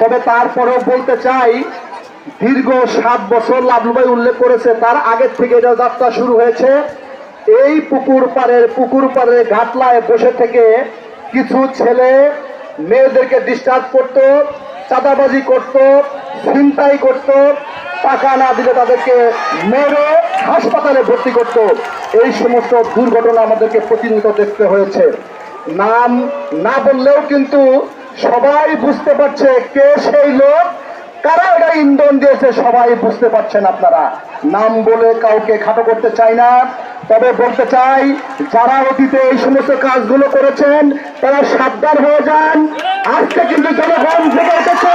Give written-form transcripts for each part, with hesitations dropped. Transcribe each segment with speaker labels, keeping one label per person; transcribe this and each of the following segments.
Speaker 1: তবে তারপরেও বলতে চাই, দীর্ঘ 7 বছর লাবলু ভাই উল্লেখ করেছে, তার আগের থেকে এটা যাত্রা শুরু হয়েছে। এই পুকুর পাড়ের ঘাটলায় বসে থেকে কিছু ছেলে মেয়েদেরকে ডিস্টার্ব করত, চাঁদাবাজি করত, ছিনতাই করত, টাকা না দিলে তাদেরকে মেরে হাসপাতালে ভর্তি করত। এই সমস্ত দুর্ঘটনা আমাদেরকে প্রতিনিয়ত দেখতে হয়েছে। নাম না বললেও কিন্তু সবাই বুঝতে পারছে কে সেই লোক, কারা এটা ইন্ধন দিয়েছে, সবাই বুঝতে পারছেন আপনারা। নাম বলে কাউকে খাটো করতে চাই না, তবে বলতে চাই যারা অতীতে এই সমস্ত কাজগুলো করেছেন তারা সাবধান হয়ে যান। আজকে কিন্তু জনগণ জেগে উঠেছে,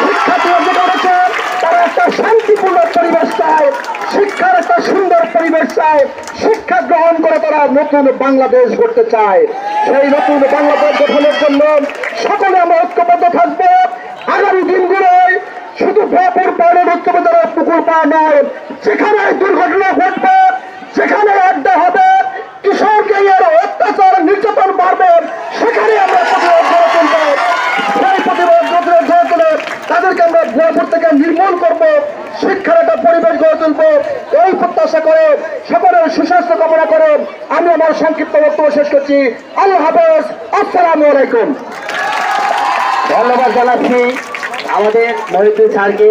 Speaker 1: শিক্ষার্থীরা জেগে উঠেছে, তারা একটা শান্তিপূর্ণ পরিবেশ চায়, শিক্ষার একটা সুন্দর পরিবেশ চায়, শিক্ষা গ্রহণ করে তারা নতুন বাংলাদেশ গড়তে চায়। সেই নতুন বাংলাদেশ গঠনের জন্য সকলে আমরা ঐক্যবদ্ধ থাকবো। আগামী দিনগুলোয় শুধু ভয়পুর পাহাড়ের উচ্চবিদ্যালয় পুকুর পাড় নয়, যেখানে দুর্ঘটনা ঘটবে, যেখানে আড্ডা হবে, কিশোরকে এর অত্যাচার নির্যাতন বাড়বে, সেখানে আমরা প্রতিরোধ গড়ে তুলব। সেই প্রতিরোধ গড়ে তুলে তাদেরকে আমরা ভয়পুর থেকে নির্মূল করব, শিক্ষার একটা পরিবেশ গড়ে তুলব। এই প্রত্যাশা করে সকলের সুস্বাস্থ্য কামনা করে আমি আমার সংক্ষিপ্ত বক্তব্য শেষ করছি। আল্লাহ হাফেজ, আসসালামু আলাইকুম।
Speaker 2: ধন্যবাদ জানাচ্ছি আমাদের মহিউদ্দিন স্যারকে।